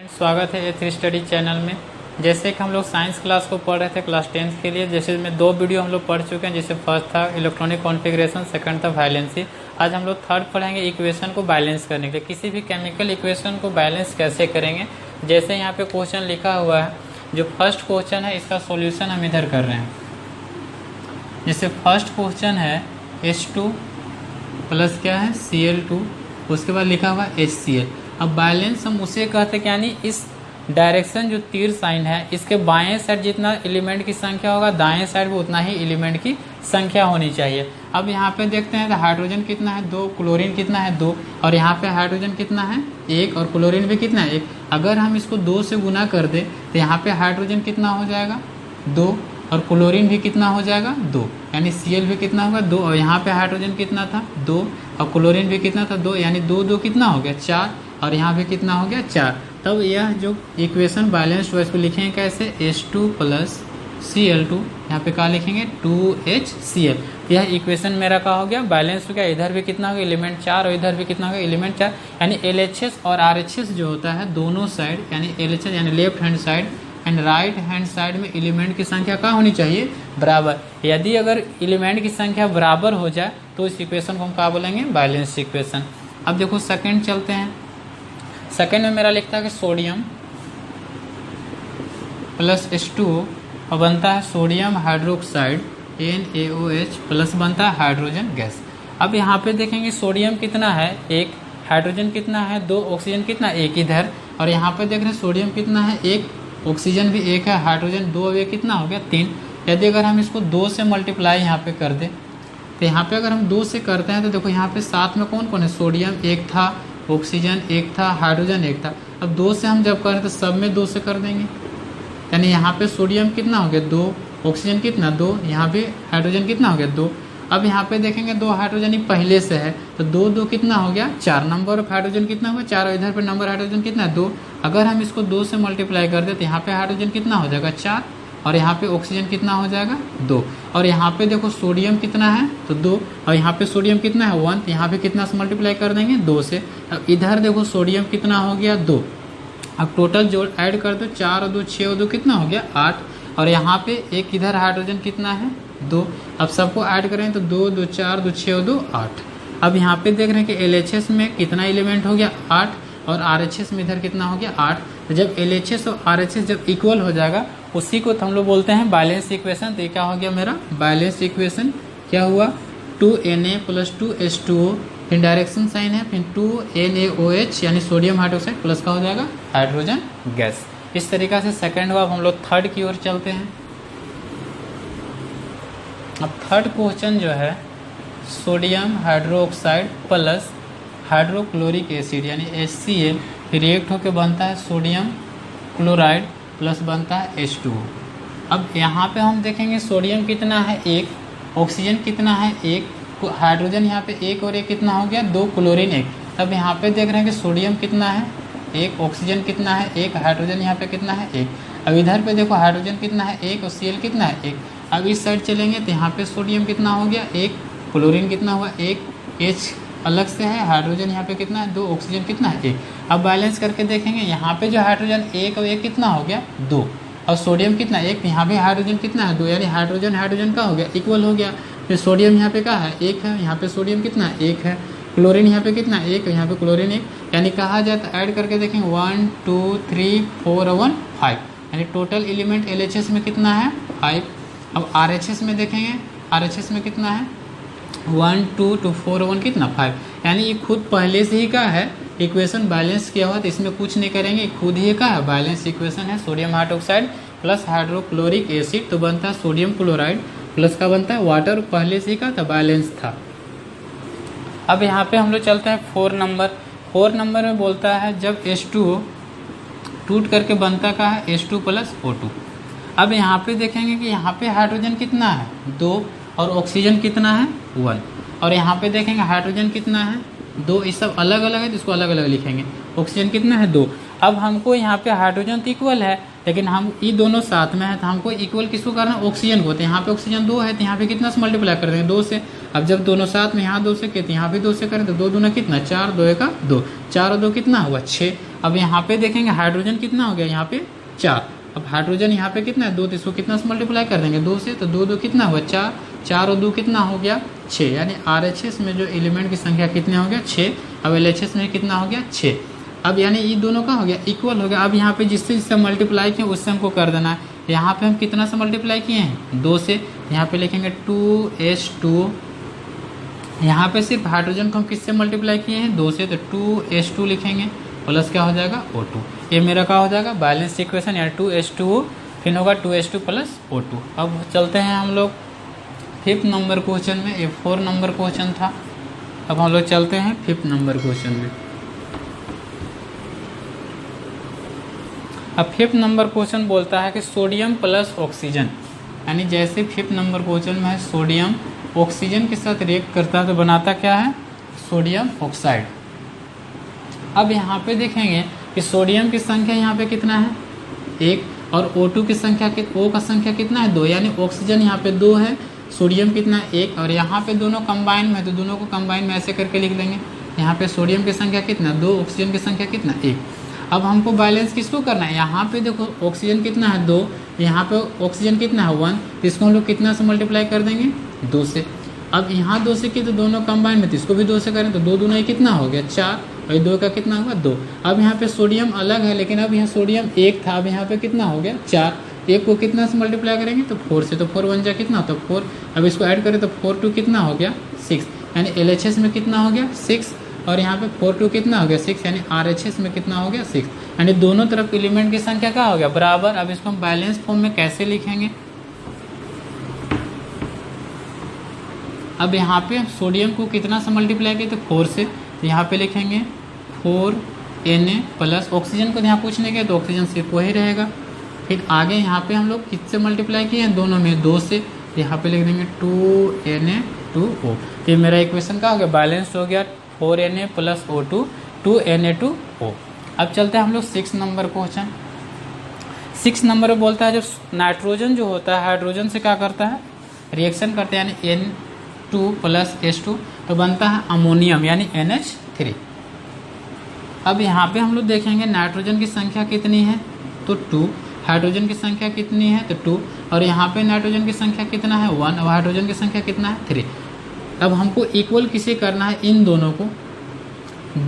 स्वागत है A3 study channel में। जैसे कि हम लोग साइंस क्लास को पढ़ रहे थे क्लास 10th के लिए, जैसे में 2 वीडियो हम लोग पढ़ चुके हैं। जैसे फर्स्ट था इलेक्ट्रॉनिक कॉन्फ़िगरेशन, सेकंड था वैलेंसी। आज हम लोग थर्ड पढ़ेंगे इक्वेशन को बैलेंस करने के लिए। किसी भी केमिकल इक्वेशन को बैलेंस कैसे करेंगे, जैसे यहाँ पे क्वेश्चन लिखा हुआ है। जो फर्स्ट क्वेश्चन है इसका सोल्यूशन हम इधर कर रहे हैं। जैसे फर्स्ट क्वेश्चन है H2 प्लस क्या है Cl2, उसके बाद लिखा हुआ HCl। अब बैलेंस हम उसे कहते हैं, यानी इस डायरेक्शन जो तीर साइन है इसके बाएं साइड जितना एलिमेंट की संख्या होगा, दाएं साइड भी उतना ही एलिमेंट की संख्या होनी चाहिए। अब यहाँ पे देखते हैं तो हाइड्रोजन कितना है 2, क्लोरीन कितना है 2, और यहाँ पे हाइड्रोजन कितना है 1 और क्लोरीन भी कितना है 1। अगर हम इसको 2 से गुना कर दे तो यहाँ पे हाइड्रोजन कितना हो जाएगा 2 और क्लोरीन भी कितना हो जाएगा 2, यानी Cl भी कितना होगा 2, और यहाँ पे हाइड्रोजन कितना था 2 और क्लोरीन भी कितना था 2, यानी 2 2 कितना हो गया 4, और यहाँ पे कितना हो गया 4। तब यह जो इक्वेशन बैलेंस्ड हुआ इसको लिखेंगे कैसे, H2 प्लस Cl2, यहाँ पे क्या लिखेंगे 2HCl। यह इक्वेशन मेरा क्या हो गया बैलेंस हो गया। इधर भी कितना हो गया एलिमेंट 4 और इधर भी कितना हो गया एलिमेंट 4, यानी LHS और RHS जो होता है दोनों साइड, यानी LHS यानी left hand side and right hand side में एलिमेंट की संख्या क्या होनी चाहिए बराबर। यदि अगर एलिमेंट की संख्या बराबर हो जाए तो इस इक्वेशन को हम क्या बोलेंगे बैलेंस इक्वेशन। अब देखो सेकंड चलते हैं। सेकंड में मेरा लिखता है कि सोडियम प्लस H2O और बनता है सोडियम हाइड्रोक्साइड NaOH प्लस बनता है हाइड्रोजन गैस। अब यहाँ पे देखेंगे सोडियम कितना है 1, हाइड्रोजन कितना है 2, ऑक्सीजन कितना 1 इधर, और यहाँ पे देख रहे हैं सोडियम कितना है 1, ऑक्सीजन भी 1 है, हाइड्रोजन 2 और 1 कितना हो गया 3। यदि अगर हम इसको 2 से मल्टीप्लाई यहाँ पे कर दें तो यहाँ पे अगर हम 2 से करते हैं तो देखो यहाँ पे साथ में कौन कौन है, सोडियम 1 था, ऑक्सीजन 1 था, हाइड्रोजन 1 था। अब 2 से हम जब करें तो सब में 2 से कर देंगे, यानी यहाँ पे सोडियम कितना हो गया 2, ऑक्सीजन कितना 2, यहाँ पे हाइड्रोजन कितना हो गया 2। अब यहाँ पे देखेंगे 2 हाइड्रोजन ही पहले से है तो 2 2 कितना हो गया 4, नंबर ऑफ हाइड्रोजन कितना हुआ 4, और इधर पे नंबर हाइड्रोजन कितना है 2। अगर हम इसको 2 से मल्टीप्लाई कर दे तो यहाँ पे हाइड्रोजन कितना हो जाएगा 4, और यहाँ पे ऑक्सीजन कितना हो जाएगा 2, और यहाँ पे देखो सोडियम कितना है तो 2, और यहाँ पे सोडियम कितना है 1, तो यहाँ पे कितना से मल्टीप्लाई कर देंगे 2 से। अब इधर देखो सोडियम कितना हो गया 2, अब टोटल जोड़ ऐड कर दो 4 और 2 6 और 2 कितना हो गया 8, और यहाँ पे एक इधर हाइड्रोजन कितना है 2। अब सबको ऐड करें तो 2 2 4 2 6 और 2 8। अब यहाँ पे देख रहे हैं कि LHS में कितना एलिमेंट हो गया 8, और RHS में इधर कितना हो गया 8। तो जब LHS और RHS जब इक्वल हो जाएगा उसी को तो हम लोग बोलते हैं बैलेंस इक्वेशन। तो ये क्या हो गया मेरा बैलेंस इक्वेशन, क्या हुआ 2Na प्लस 2H2O, फिर डायरेक्शन साइन है, फिर 2NaOH यानी सोडियम हाइड्रोक्साइड प्लस का हो जाएगा हाइड्रोजन गैस। इस तरीक़ा से सेकेंड हुआ। अब हम लोग थर्ड की ओर चलते हैं। अब थर्ड क्वेश्चन जो है sodium hydroxide plus hydrochloric acid यानी HCl रिएक्ट होकर बनता है सोडियम क्लोराइड प्लस बनता है H2O। अब यहाँ पे हम देखेंगे सोडियम कितना है 1, ऑक्सीजन कितना है 1, हाइड्रोजन यहाँ पे 1 और 1 कितना हो गया 2, क्लोरीन 1। तब यहाँ पे देख रहे हैं कि सोडियम कितना है 1, ऑक्सीजन कितना है 1, हाइड्रोजन यहाँ पे कितना है 1। अब इधर पे देखो हाइड्रोजन कितना है 1 और Cl कितना है 1। अब इस साइड चलेंगे तो यहाँ पे सोडियम कितना हो गया 1, क्लोरीन कितना हुआ 1, H अलग से है, हाइड्रोजन यहाँ पे कितना है 2, ऑक्सीजन कितना है 1। अब बैलेंस करके देखेंगे यहाँ पे जो हाइड्रोजन 1 और 1 कितना हो गया 2, और सोडियम कितना 1, यहाँ पे हाइड्रोजन कितना है 2, यानी हाइड्रोजन हाइड्रोजन का हो गया इक्वल हो गया। फिर सोडियम यहाँ पे क्या है 1 है, यहाँ पे सोडियम कितना है 1 है, क्लोरीन यहाँ पे कितना 1 है, यहाँ पे क्लोरीन 1, यानी कहा जाए तो ऐड करके देखेंगे 1 2 3 4 और 1 5, यानी टोटल एलिमेंट LHS में कितना है 5। अब RHS में देखेंगे, RHS में कितना है 1 2 2 4 और 1 कितना 5, यानी ये खुद पहले से ही का है इक्वेशन बैलेंस किया हुआ, तो इसमें कुछ नहीं करेंगे, खुद ही का है बैलेंस इक्वेशन है। Sodium hydroxide plus hydrochloric acid तो बनता है सोडियम क्लोराइड प्लस का बनता है वाटर, पहले से ही का था बैलेंस था। अब यहाँ पे हम लोग चलते हैं 4 नंबर। 4 नंबर में बोलता है जब H2O टूट करके बनता का है H2 प्लस O2। अब यहाँ पे देखेंगे कि यहाँ पे हाइड्रोजन कितना है 2 और ऑक्सीजन कितना है 1, और यहाँ पे देखेंगे हाइड्रोजन कितना है 2, ये सब अलग अलग है तो इसको अलग अलग लिखेंगे। ऑक्सीजन कितना है 2। अब हमको यहाँ पे हाइड्रोजन तो इक्वल है, लेकिन हम ये दोनों साथ में है तो हमको इक्वल किसको करना है, ऑक्सीजन को। तो यहाँ पे ऑक्सीजन 2 है तो यहाँ पे कितना से मल्टीप्लाई कर देंगे, 2 से। अब जब दोनों साथ में यहाँ 2 से किए तो यहाँ भी 2 से करें तो 2 दूना कितना, 4, 2 का 2, 4 और 2 कितना हुआ 6। अब यहाँ पे देखेंगे हाइड्रोजन कितना हो गया, यहाँ पे 4। अब हाइड्रोजन यहाँ पे कितना है 2, तो इसको कितना से मल्टीप्लाई कर देंगे 2 से, तो 2 2 कितना हुआ 4, 4 और 2 कितना हो गया 6। यानी RHS में जो एलिमेंट की संख्या कितनी हो गया 6। अब LHS में कितना हो गया 6। अब यानी ये दोनों का हो गया इक्वल हो गया। अब यहाँ पे जिससे जिससे मल्टीप्लाई किए उससे हमको कर देना है। यहाँ पे हम कितना से मल्टीप्लाई किए हैं 2 से, यहाँ पे लिखेंगे 2H2। यहाँ पे सिर्फ हाइड्रोजन को हम किससे मल्टीप्लाई किए हैं 2 से, तो 2H2 लिखेंगे प्लस क्या हो जाएगा O2। ये मेरा क्या हो जाएगा बैलेंस इक्वेशन, यानी 2H2O फिर होगा 2H2 प्लस O2। अब चलते हैं हम लोग 5th नंबर क्वेश्चन में। ये 4 नंबर क्वेश्चन था, अब हम लोग चलते हैं 5th नंबर क्वेश्चन में। अब 5th नंबर क्वेश्चन बोलता है कि सोडियम प्लस ऑक्सीजन, यानी जैसे 5th नंबर क्वेश्चन में है सोडियम ऑक्सीजन के साथ रिएक्ट करता है तो बनाता क्या है सोडियम ऑक्साइड। अब यहाँ पे देखेंगे कि सोडियम की संख्या यहाँ पे कितना है 1 और O2 की संख्या O का संख्या कितना है 2, यानी ऑक्सीजन यहाँ पे 2 है, सोडियम कितना है 1। और यहाँ पे दोनों कंबाइन में है तो दोनों को कंबाइन में ऐसे करके लिख देंगे। यहाँ पे सोडियम की संख्या कितना 2, ऑक्सीजन की संख्या कितना 1। अब हमको बैलेंस किसको करना है, यहाँ पे देखो ऑक्सीजन कितना है 2, यहाँ पे ऑक्सीजन कितना है 1, तो इसको हम लोग कितना से मल्टीप्लाई कर देंगे 2 से। अब यहाँ 2 से किए तो दोनों कंबाइन में, तो इसको भी 2 से करें तो 2 दूना ही कितना हो गया 4, और 2 का कितना हुआ 2। अब यहाँ पे सोडियम अलग है, लेकिन अब यहाँ सोडियम 1 था, अब यहाँ पे कितना हो गया 4। 1 को कितना से मल्टीप्लाई करेंगे तो 4 से, तो 4 1 जा कितना तो 4। अब इसको ऐड करें तो 4 2 कितना हो गया 6, यानी LHS में कितना हो गया 6, और यहाँ पे 4 2 कितना हो गया 6, यानी RHS में कितना हो गया 6। यानी दोनों तरफ एलिमेंट की संख्या क्या हो गया बराबर। अब इसको हम बैलेंस फॉर्म में कैसे लिखेंगे, अब यहाँ पे सोडियम को कितना से मल्टीप्लाई किए तो 4 से, तो यहाँ पे लिखेंगे 4Na प्लस ऑक्सीजन को यहाँ कुछ नहीं किया तो ऑक्सीजन सिर्फ वही रहेगा। फिर आगे यहाँ पे हम लोग किससे मल्टीप्लाई किए हैं दोनों में 2 से, तो यहाँ पे लिख देंगे 2Na2O। तो ये मेरा इक्वेशन का हो गया बैलेंस हो गया 4Na प्लस O2 2Na2O। अब चलते हैं हम लोग 6 नंबर क्वेश्चन। 6 नंबर में बोलता है जब नाइट्रोजन जो होता है हाइड्रोजन से क्या करता है रिएक्शन करते हैं, यानी N2 प्लस H2 तो बनता है अमोनियम यानी NH3। अब यहाँ पे हम लोग देखेंगे नाइट्रोजन की संख्या कितनी है तो 2, हाइड्रोजन की संख्या कितनी है तो 2, और यहाँ पे नाइट्रोजन की संख्या कितना है 1 और हाइड्रोजन की संख्या कितना है 3। अब हमको इक्वल किसे करना है इन दोनों को,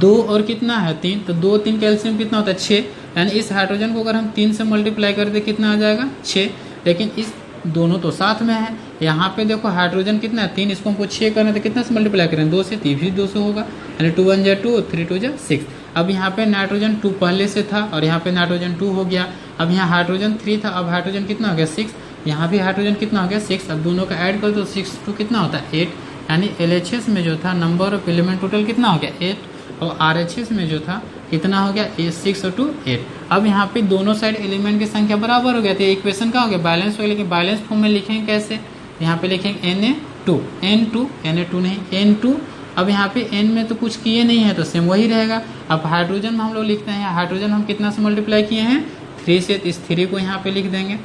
2 और कितना है 3, तो 2 3 कैल्शियम कितना होता है 6, यानी इस हाइड्रोजन को अगर हम 3 से मल्टीप्लाई कर दे कितना आ जाएगा 6। लेकिन इस दोनों तो साथ में है, यहाँ पे देखो हाइड्रोजन कितना है 3, इसको हमको 6 करना है तो कितना से मल्टीप्लाई करें 2 से, 3 भी 2 से होगा, यानी 2 1 जा 2 3 2 जा 6। अब यहाँ पे नाइट्रोजन 2 पहले से था और यहाँ पे नाइट्रोजन 2 हो गया। अब यहाँ हाइड्रोजन 3 था, अब हाइड्रोजन कितना हो गया 6, यहाँ भी हाइड्रोजन कितना हो गया 6। अब दोनों का ऐड कर दो 6 2 कितना होता है 8, यानी LHS में जो था नंबर ऑफ एलिमेंट टोटल कितना हो गया 8, और RHS में जो था कितना हो गया 6 और 2 8। अब यहाँ पे दोनों साइड एलिमेंट की संख्या बराबर हो गया, तो इक्वेशन का हो गया बैलेंस हो गया। लेकिन बैलेंस फॉर्म में लिखेंगे कैसे, यहाँ पे लिखेंगे Na2 Na2 नहीं N2। अब यहाँ पे N में तो कुछ किए नहीं है तो सेम वही रहेगा। अब हाइड्रोजन में हम लोग लिखते हैं, हाइड्रोजन हम कितना से मल्टीप्लाई किए हैं 3 से, तो इस 3 को यहाँ पे लिख देंगे।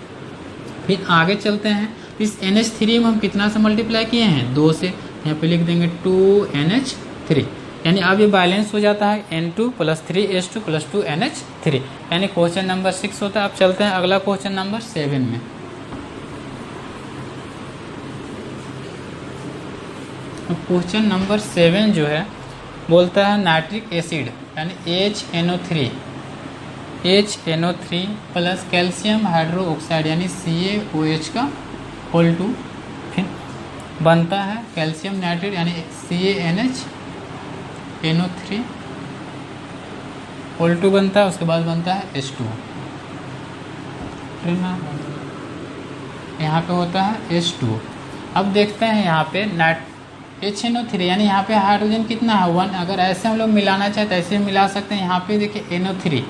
फिर आगे चलते हैं, इस NH3 में हम कितना से मल्टीप्लाई किए हैं 2 से, यहाँ पे लिख देंगे 2NH3, यानी अब ये बैलेंस हो जाता है N2 plus 3H2 plus 2NH3, यानी क्वेश्चन नंबर 6 होता है। अब चलते हैं अगला क्वेश्चन नंबर 7 में। क्वेश्चन नंबर 7 जो है बोलता है नाइट्रिक एसिड यानी HNO3 plus calcium hydro oxide यानी CaOH का होल 2 फिर बनता है कैल्शियम नाइट्रेट यानी CaNH होल 2 बनता है। उसके बाद बनता है H2, फिर ना यहाँ पे होता है H2। अब देखते हैं यहाँ पे HNO3 यानी यहाँ पे हाइड्रोजन कितना है 1, अगर ऐसे हम लोग मिलाना चाहें तो ऐसे मिला सकते हैं। यहाँ पे देखिए NO3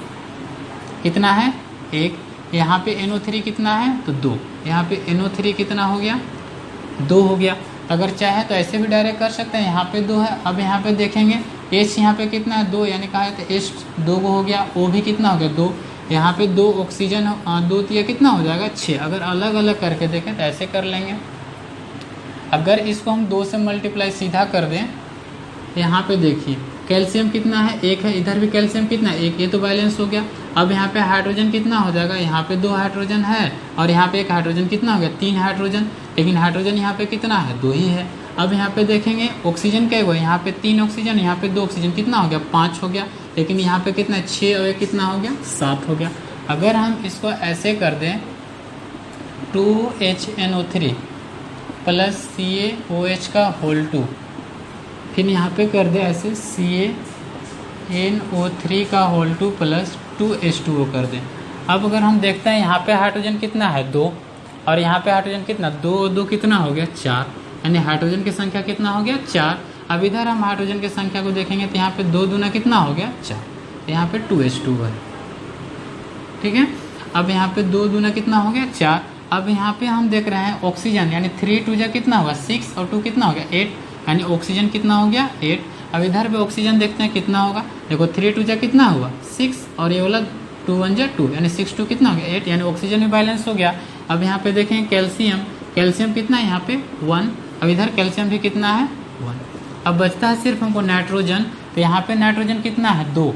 कितना है 1, यहाँ पे NO3 कितना है तो 2, यहाँ पे NO3 कितना हो गया 2 हो गया। अगर चाहे तो ऐसे भी डायरेक्ट कर सकते हैं, यहाँ पे 2 है। अब यहाँ पे देखेंगे H यहाँ पे कितना है 2, यानी कहा है तो H 2 को हो गया, O भी कितना हो गया 2, यहाँ पे 2 ऑक्सीजन 2 तिया कितना हो जाएगा 6। अगर अलग अलग करके देखें तो ऐसे कर लेंगे। अगर इसको हम 2 से मल्टीप्लाई सीधा कर दें, यहाँ पे देखिए कैल्शियम कितना है 1 है, इधर भी कैल्शियम कितना है 1, ये तो बैलेंस हो गया। अब यहाँ पे हाइड्रोजन कितना हो जाएगा, यहाँ पे 2 हाइड्रोजन है और यहाँ पे 1 हाइड्रोजन कितना हो गया 3 हाइड्रोजन, लेकिन हाइड्रोजन यहाँ पे कितना है 2 ही है। अब यहाँ पे देखेंगे ऑक्सीजन क्या हुआ, यहाँ पे 3 ऑक्सीजन, यहाँ पे 2 ऑक्सीजन कितना हो गया 5 हो गया, लेकिन यहाँ पे कितना 6 और कितना हो गया 7 हो गया। अगर हम इसको ऐसे कर दें 2HNO3 प्लस CaOH का होल 2, फिर यहाँ पे कर दे ऐसे CaNO3 का होल 2 प्लस 2H2O कर दें। अब अगर हम देखते हैं यहाँ पे हाइड्रोजन कितना है 2 और यहाँ पे हाइड्रोजन कितना 2 और 2 कितना हो गया 4, यानी हाइड्रोजन की संख्या कितना हो गया 4। अब इधर हम हाइड्रोजन की संख्या को देखेंगे तो यहाँ पे 2 दूना कितना हो गया 4, तो यहाँ पे 2H2O है। ठीक है, अब यहाँ पे 2 दूना कितना हो गया 4। अब यहाँ पे हम देख रहे हैं ऑक्सीजन, यानी 3 2 जा कितना होगा 6 और 2 कितना हो गया 8, यानी ऑक्सीजन कितना हो गया 8। अब इधर पे ऑक्सीजन देखते हैं कितना होगा, देखो 3 2 जा कितना हुआ 6 और ये वाला 2 1 जा 2, यानी 6 2 कितना हो गया 8, यानी ऑक्सीजन भी बैलेंस हो गया। अब यहाँ पे देखें कैल्शियम, कैल्शियम कितना है यहाँ पे 1, अब इधर कैल्शियम भी कितना है 1। अब बचता है सिर्फ हमको नाइट्रोजन, तो यहाँ पे नाइट्रोजन कितना है 2,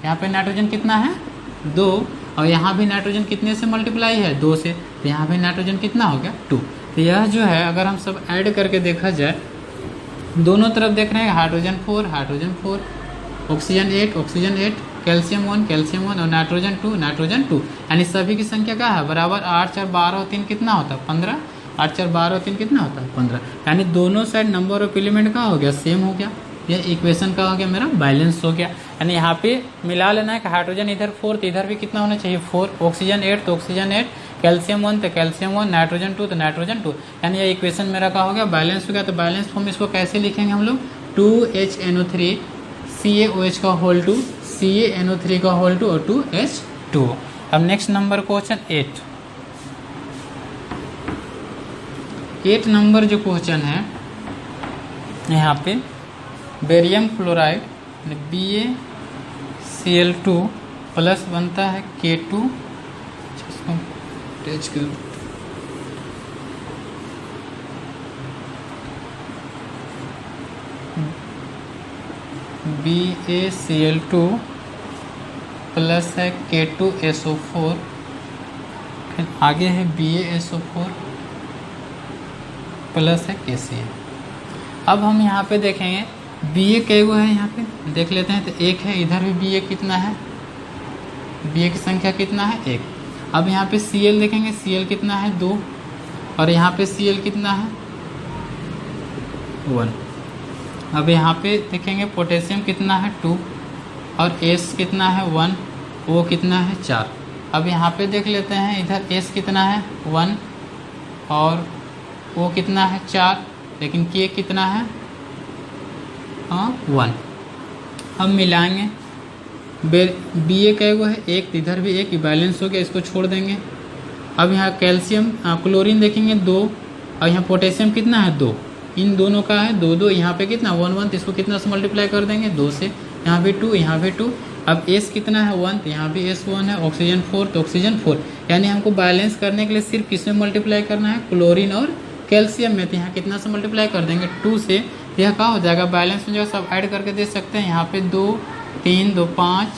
यहाँ पे नाइट्रोजन कितना है 2 और यहाँ भी नाइट्रोजन कितने से मल्टीप्लाई है 2 से, तो यहाँ पे नाइट्रोजन कितना हो गया 2। तो यह जो है अगर हम सब ऐड करके देखा जाए, दोनों तरफ देख रहे हैं hydrogen 4 hydrogen 4, oxygen 8 oxygen 8, calcium 1 और नाइट्रोजन 2, यानी सभी की संख्या क्या है बराबर। 8 4 12 और 3 कितना होता है 15, 8 4 12 और 3 कितना होता है 15, यानी दोनों साइड नंबर ऑफ एलिमेंट का हो गया सेम हो गया। यह इक्वेशन का हो गया मेरा बैलेंस हो गया, यानी यहाँ पे मिला लेना है कि हाइड्रोजन इधर 4 तो इधर भी कितना होना चाहिए 4, ऑक्सीजन 8 तो ऑक्सीजन 8, कैल्शियम 1 तो कैल्शियम 1, नाइट्रोजन 2 तो नाइट्रोजन 2, यानी ये इक्वेशन मेरा का हो गया बैलेंस हो गया। तो बैलेंस फॉर्म इसको कैसे लिखेंगे हम लोग 2HNO3 CaOH का होल 2 CaNO3 का होल 2 और 2H2। अब नेक्स्ट नंबर क्वेश्चन 8 नंबर जो क्वेश्चन है यहाँ पे बेरियम क्लोराइड BaCl2 प्लस बनता है K2, BaCl2 प्लस है K2SO4, फिर आगे है BaSO4 प्लस है KCl। अब हम यहाँ पे देखेंगे Ba कै गो है, यहाँ पे देख लेते हैं तो 1 है, इधर भी Ba कितना है, Ba की संख्या कितना है 1। अब यहाँ पे Cl देखेंगे, Cl कितना है 2 और यहाँ पे Cl कितना है 1। अब यहाँ पे देखेंगे पोटेशियम कितना है 2 और S कितना है 1, O कितना है 4। अब यहाँ पे देख लेते हैं इधर S कितना है 1 और O कितना है 4, लेकिन K कितना है 1। हम मिलाएंगे Ba कै गो है 1, इधर भी 1, बैलेंस हो गया, इसको छोड़ देंगे। अब यहाँ कैल्शियम क्लोरीन देखेंगे 2 और यहाँ पोटेशियम कितना है 2, इन दोनों का है 2 2, यहाँ पे कितना 1 1, तो इसको कितना से मल्टीप्लाई कर देंगे 2 से, यहाँ पे 2 यहाँ पे 2। अब S कितना है 1, तो यहाँ भी S1 है, ऑक्सीजन 4 तो ऑक्सीजन 4, यानी हमको बैलेंस करने के लिए सिर्फ किसमें मल्टीप्लाई करना है क्लोरीन और कैल्शियम में, तो यहाँ कितना से मल्टीप्लाई कर देंगे 2 से, तो यह क्या हो जाएगा बैलेंस में जो सब ऐड करके दे सकते हैं। यहाँ पे 2 3 2 5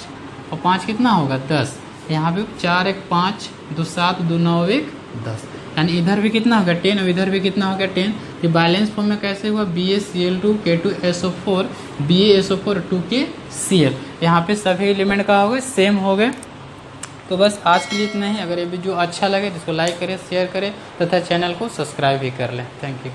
और 5 कितना होगा 10, यहाँ पे 4 1 5 2 7 2 9 1 10, यानी इधर भी कितना होगा 10 और इधर भी कितना होगा 10। तो बैलेंस फॉर्म में कैसे हुआ BaCl2 K2SO4 BaSO4 2KCl, यहाँ पे सभी एलिमेंट का हो गए सेम हो गए। तो बस आज के लिए इतना ही। अगर ये वीडियो अच्छा लगे तो इसको लाइक करें, शेयर करें तथा चैनल को सब्सक्राइब भी कर लें। Thank you.